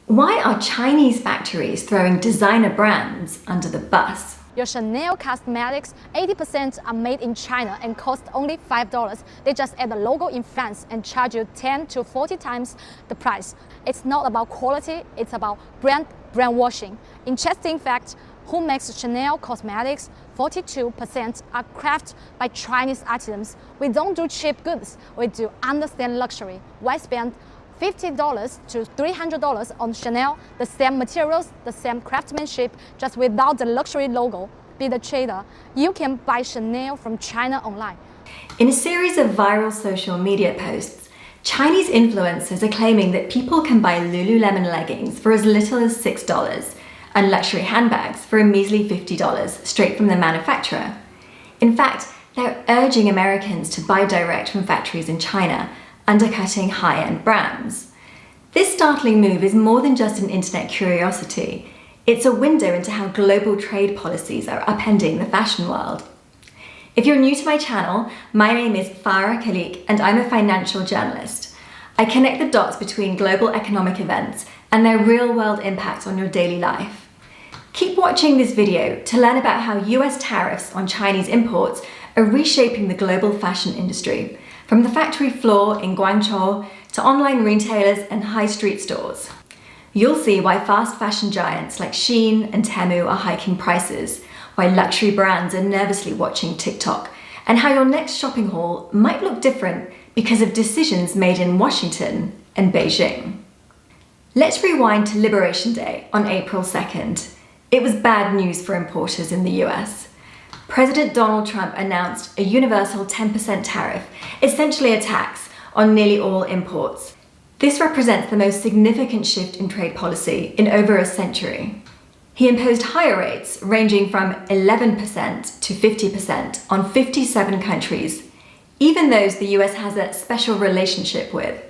Why are Chinese factories throwing designer brands under the bus? Your Chanel cosmetics, 80% are made in China and cost only $5. They just add the logo in France and charge you 10 to 40 times the price. It's not about quality, it's about brand washing. Interesting fact, who makes Chanel cosmetics? 42% are crafted by Chinese artisans. We don't do cheap goods, we do understand luxury. Why spend $50 to $300 on Chanel, the same materials, the same craftsmanship, just without the luxury logo? Be the trader. You can buy Chanel from China online. In a series of viral social media posts, Chinese influencers are claiming that people can buy Lululemon leggings for as little as $6 and luxury handbags for a measly $50 straight from the manufacturer. In fact, they're urging Americans to buy direct from factories in China, undercutting high-end brands. This startling move is more than just an internet curiosity. It's a window into how global trade policies are upending the fashion world. If you're new to my channel, my name is Farah Khalik and I'm a financial journalist. I connect the dots between global economic events and their real-world impact on your daily life. Keep watching this video to learn about how US tariffs on Chinese imports are reshaping the global fashion industry, from the factory floor in Guangzhou to online retailers and high street stores. You'll see why fast fashion giants like Shein and Temu are hiking prices, why luxury brands are nervously watching TikTok, and how your next shopping haul might look different because of decisions made in Washington and Beijing. Let's rewind to Liberation Day on April 2nd. It was bad news for importers in the US. President Donald Trump announced a universal 10% tariff, essentially a tax, on nearly all imports. This represents the most significant shift in trade policy in over a century. He imposed higher rates, ranging from 11% to 50% on 57 countries, even those the US has a special relationship with.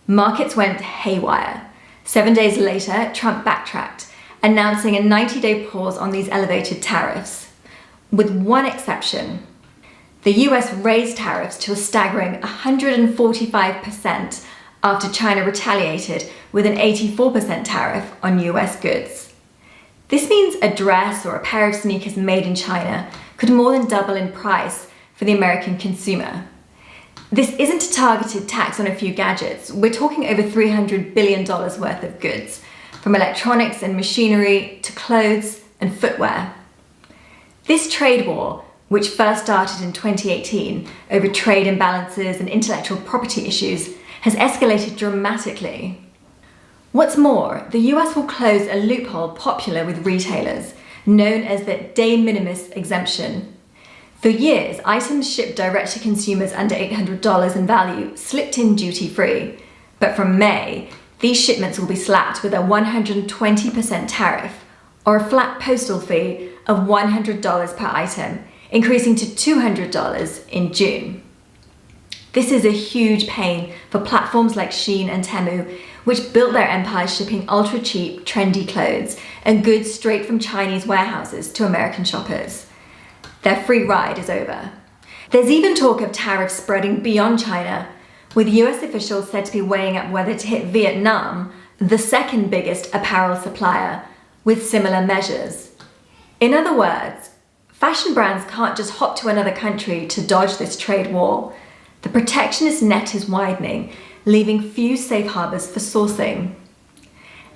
Markets went haywire. 7 days later, Trump backtracked, announcing a 90-day pause on these elevated tariffs. With one exception, the US raised tariffs to a staggering 145% after China retaliated with an 84% tariff on US goods. This means a dress or a pair of sneakers made in China could more than double in price for the American consumer. This isn't a targeted tax on a few gadgets. We're talking over $300 billion worth of goods, from electronics and machinery to clothes and footwear. This trade war, which first started in 2018 over trade imbalances and intellectual property issues, has escalated dramatically. What's more, the US will close a loophole popular with retailers, known as the de minimis exemption. For years, items shipped direct to consumers under $800 in value slipped in duty-free. But from May, these shipments will be slapped with a 120% tariff, or a flat postal fee of $100 per item, increasing to $200 in June. This is a huge pain for platforms like Shein and Temu, which built their empires shipping ultra-cheap, trendy clothes and goods straight from Chinese warehouses to American shoppers. Their free ride is over. There's even talk of tariffs spreading beyond China, with US officials said to be weighing up whether to hit Vietnam, the second biggest apparel supplier, with similar measures. In other words, fashion brands can't just hop to another country to dodge this trade war. The protectionist net is widening, leaving few safe harbors for sourcing.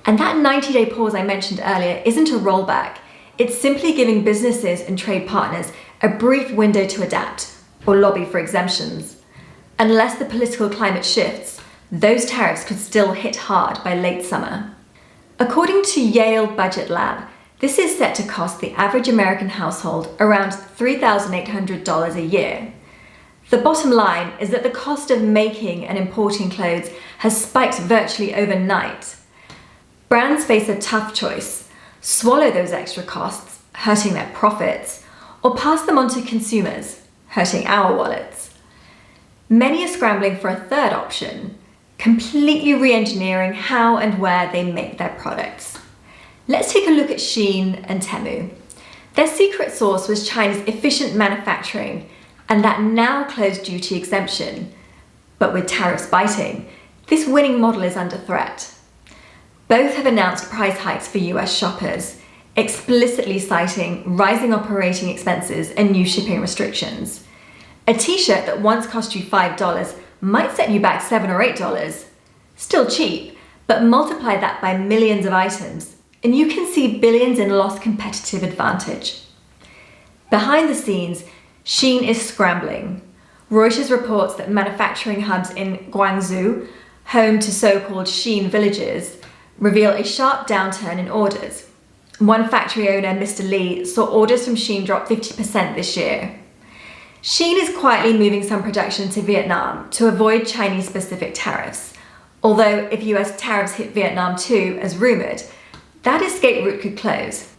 And that 90-day pause I mentioned earlier isn't a rollback. It's simply giving businesses and trade partners a brief window to adapt or lobby for exemptions. Unless the political climate shifts, those tariffs could still hit hard by late summer. According to Yale Budget Lab, this is set to cost the average American household around $3,800 a year. The bottom line is that the cost of making and importing clothes has spiked virtually overnight. Brands face a tough choice: swallow those extra costs, hurting their profits, or pass them on to consumers, hurting our wallets. Many are scrambling for a third option, completely re-engineering how and where they make their products. Let's take a look at Shein and Temu. Their secret sauce was China's efficient manufacturing and that now closed duty exemption. But with tariffs biting, this winning model is under threat. Both have announced price hikes for US shoppers, explicitly citing rising operating expenses and new shipping restrictions. A t-shirt that once cost you $5 might set you back $7 or $8. Still cheap, but multiply that by millions of items, and you can see billions in lost competitive advantage. Behind the scenes, Shein is scrambling. Reuters reports that manufacturing hubs in Guangzhou, home to so-called Shein villages, reveal a sharp downturn in orders. One factory owner, Mr. Lee, saw orders from Shein drop 50% this year. Shein is quietly moving some production to Vietnam to avoid Chinese-specific tariffs. Although if US tariffs hit Vietnam too, as rumoured, that escape route could close.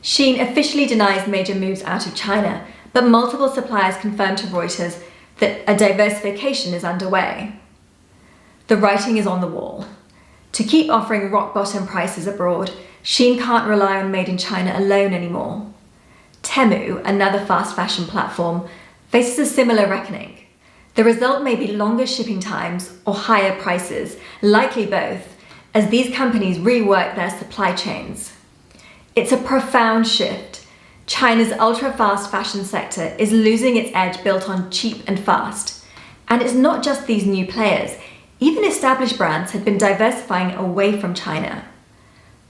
Shein officially denies major moves out of China, but multiple suppliers confirmed to Reuters that a diversification is underway. The writing is on the wall. To keep offering rock-bottom prices abroad, Shein can't rely on made in China alone anymore. Temu, another fast fashion platform, faces a similar reckoning. The result may be longer shipping times or higher prices, likely both, as these companies rework their supply chains. It's a profound shift. China's ultra-fast fashion sector is losing its edge built on cheap and fast. And it's not just these new players. Even established brands had been diversifying away from China.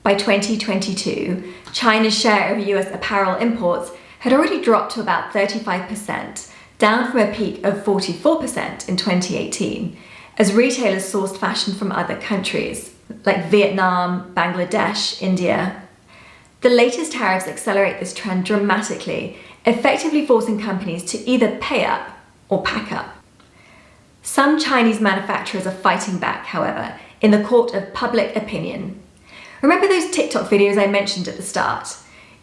By 2022, China's share of US apparel imports had already dropped to about 35%, down from a peak of 44% in 2018, as retailers sourced fashion from other countries, like Vietnam, Bangladesh, India. The latest tariffs accelerate this trend dramatically, effectively forcing companies to either pay up or pack up. Some Chinese manufacturers are fighting back, however, in the court of public opinion. Remember those TikTok videos I mentioned at the start?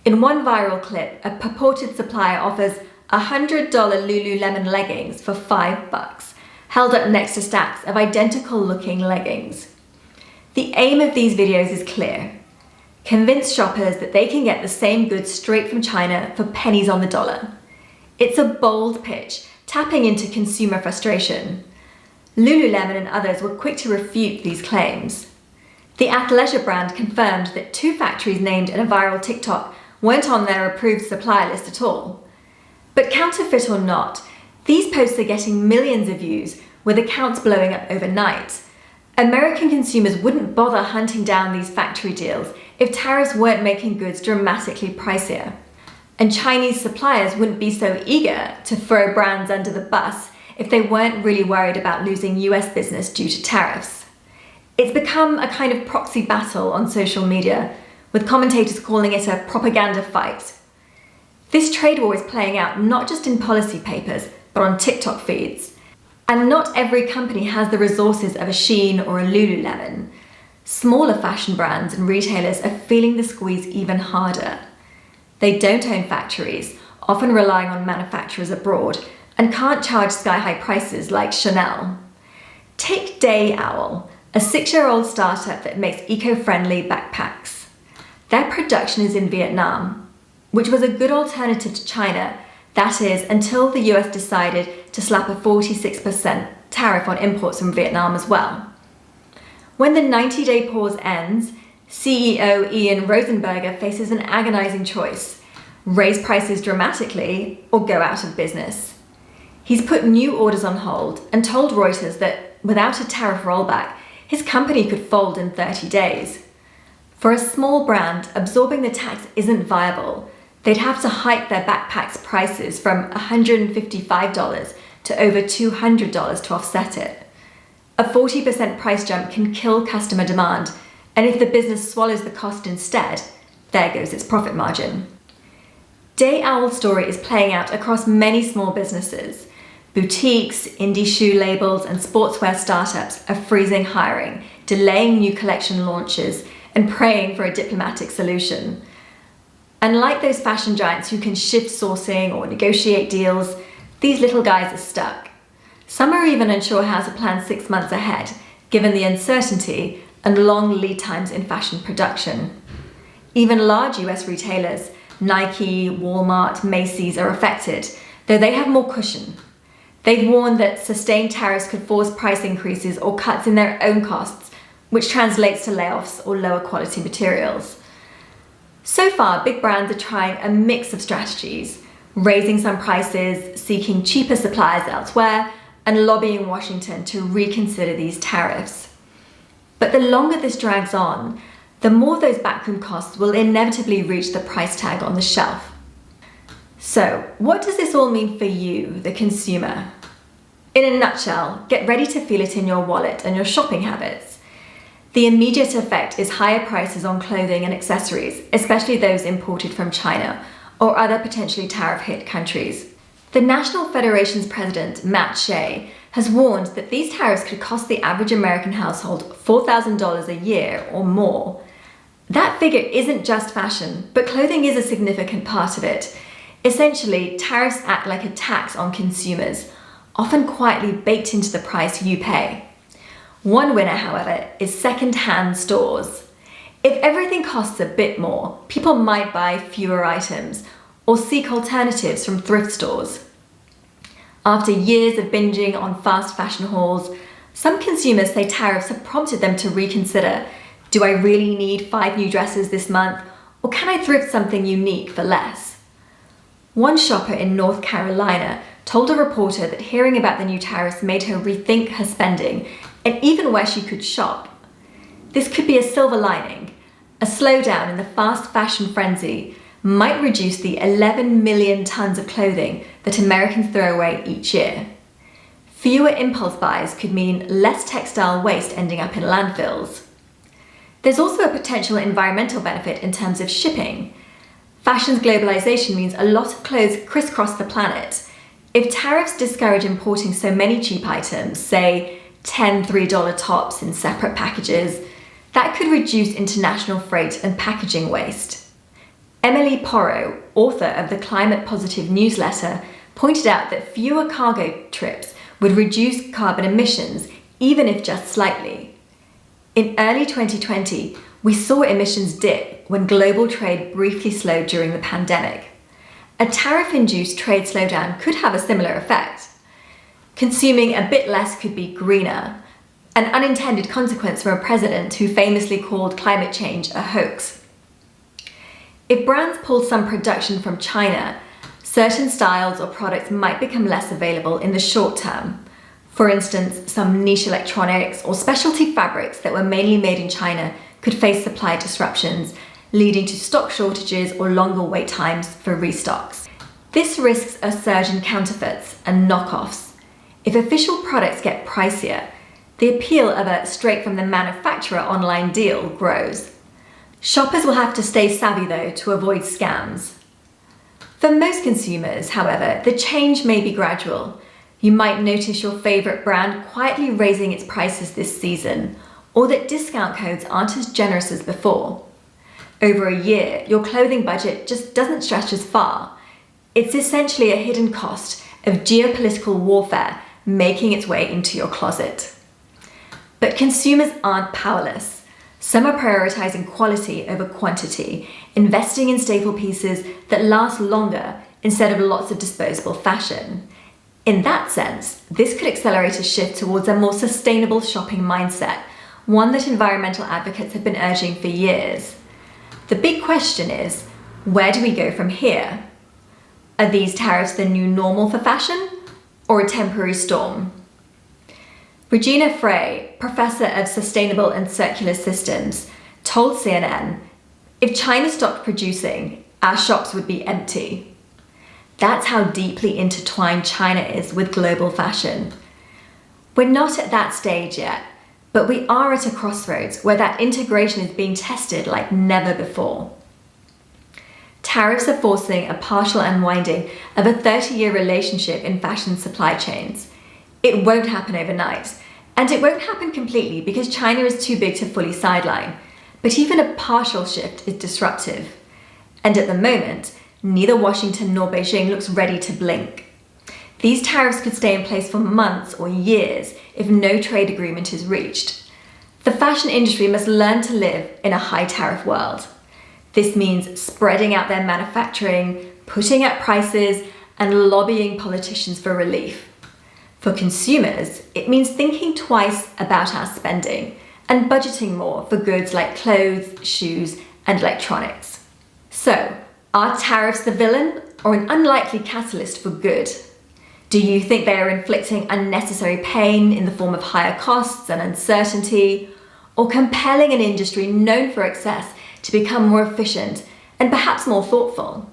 In one viral clip, a purported supplier offers $100 Lululemon leggings for $5, held up next to stacks of identical-looking leggings. The aim of these videos is clear. Convince shoppers that they can get the same goods straight from China for pennies on the dollar. It's a bold pitch, tapping into consumer frustration. Lululemon and others were quick to refute these claims. The athleisure brand confirmed that 2 factories named in a viral TikTok weren't on their approved supplier list at all. But counterfeit or not, these posts are getting millions of views, with accounts blowing up overnight. American consumers wouldn't bother hunting down these factory deals if tariffs weren't making goods dramatically pricier. And Chinese suppliers wouldn't be so eager to throw brands under the bus if they weren't really worried about losing US business due to tariffs. It's become a kind of proxy battle on social media, with commentators calling it a propaganda fight. This trade war is playing out not just in policy papers, but on TikTok feeds. And not every company has the resources of a Shein or a Lululemon. Smaller fashion brands and retailers are feeling the squeeze even harder. They don't own factories, often relying on manufacturers abroad, and can't charge sky-high prices like Chanel. Take Day Owl, a 6-year-old startup that makes eco-friendly backpacks. Their production is in Vietnam, which was a good alternative to China, that is, until the US decided to slap a 46% tariff on imports from Vietnam as well. When the 90-day pause ends, CEO Ian Rosenberger faces an agonizing choice: raise prices dramatically or go out of business. He's put new orders on hold and told Reuters that without a tariff rollback, his company could fold in 30 days. For a small brand, absorbing the tax isn't viable. They'd have to hike their backpacks' prices from $155 to over $200 to offset it. A 40% price jump can kill customer demand, and if the business swallows the cost instead, there goes its profit margin. Day Owl's story is playing out across many small businesses. Boutiques, indie shoe labels, and sportswear startups are freezing hiring, delaying new collection launches, and praying for a diplomatic solution. Unlike those fashion giants who can shift sourcing or negotiate deals, these little guys are stuck. Some are even unsure how to plan 6 months ahead, given the uncertainty and long lead times in fashion production. Even large US retailers, Nike, Walmart, Macy's, are affected, though they have more cushion. They've warned that sustained tariffs could force price increases or cuts in their own costs, which translates to layoffs or lower quality materials. So far, big brands are trying a mix of strategies, raising some prices, seeking cheaper suppliers elsewhere, and lobbying Washington to reconsider these tariffs. But the longer this drags on, the more those backroom costs will inevitably reach the price tag on the shelf. So, what does this all mean for you, the consumer? In a nutshell, get ready to feel it in your wallet and your shopping habits. The immediate effect is higher prices on clothing and accessories, especially those imported from China or other potentially tariff-hit countries. The National Federation's president, Matt Shea, has warned that these tariffs could cost the average American household $4,000 a year or more. That figure isn't just fashion, but clothing is a significant part of it. Essentially, tariffs act like a tax on consumers, often quietly baked into the price you pay. One winner, however, is second-hand stores. If everything costs a bit more, people might buy fewer items or seek alternatives from thrift stores. After years of binging on fast fashion hauls, some consumers say tariffs have prompted them to reconsider, do I really need 5 new dresses this month, or can I thrift something unique for less? One shopper in North Carolina told a reporter that hearing about the new tariffs made her rethink her spending and even where she could shop. This could be a silver lining. A slowdown in the fast fashion frenzy might reduce the 11 million tons of clothing that Americans throw away each year. Fewer impulse buys could mean less textile waste ending up in landfills. There's also a potential environmental benefit in terms of shipping. Fashion's globalization means a lot of clothes crisscross the planet. If tariffs discourage importing so many cheap items, say 10 $3 tops in separate packages, that could reduce international freight and packaging waste. Emily Porro, author of the Climate Positive newsletter, pointed out that fewer cargo trips would reduce carbon emissions, even if just slightly. In early 2020, we saw emissions dip when global trade briefly slowed during the pandemic. A tariff-induced trade slowdown could have a similar effect. Consuming a bit less could be greener, an unintended consequence from a president who famously called climate change a hoax. If brands pulled some production from China, certain styles or products might become less available in the short term. For instance, some niche electronics or specialty fabrics that were mainly made in China could face supply disruptions, leading to stock shortages or longer wait times for restocks. This risks a surge in counterfeits and knockoffs. If official products get pricier, the appeal of a straight-from-the-manufacturer online deal grows. Shoppers will have to stay savvy, though, to avoid scams. For most consumers, however, the change may be gradual. You might notice your favorite brand quietly raising its prices this season, or that discount codes aren't as generous as before. Over a year, your clothing budget just doesn't stretch as far. It's essentially a hidden cost of geopolitical warfare making its way into your closet. But consumers aren't powerless. Some are prioritizing quality over quantity, investing in staple pieces that last longer instead of lots of disposable fashion. In that sense, this could accelerate a shift towards a more sustainable shopping mindset, one that environmental advocates have been urging for years. The big question is, where do we go from here? Are these tariffs the new normal for fashion, or a temporary storm? Regina Frey, professor of sustainable and circular systems, told CNN, if China stopped producing, our shops would be empty. That's how deeply intertwined China is with global fashion. We're not at that stage yet, but we are at a crossroads where that integration is being tested like never before. Tariffs are forcing a partial unwinding of a 30-year relationship in fashion supply chains. It won't happen overnight, and it won't happen completely because China is too big to fully sideline. But even a partial shift is disruptive. And at the moment, neither Washington nor Beijing looks ready to blink. These tariffs could stay in place for months or years if no trade agreement is reached. The fashion industry must learn to live in a high tariff world. This means spreading out their manufacturing, putting up prices, and lobbying politicians for relief. For consumers, it means thinking twice about our spending and budgeting more for goods like clothes, shoes, and electronics. So, are tariffs the villain or an unlikely catalyst for good? Do you think they are inflicting unnecessary pain in the form of higher costs and uncertainty, or compelling an industry known for excess to become more efficient and perhaps more thoughtful?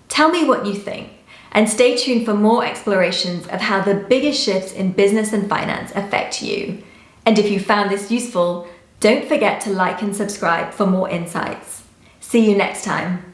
Tell me what you think, and stay tuned for more explorations of how the biggest shifts in business and finance affect you. And if you found this useful, don't forget to like and subscribe for more insights. See you next time.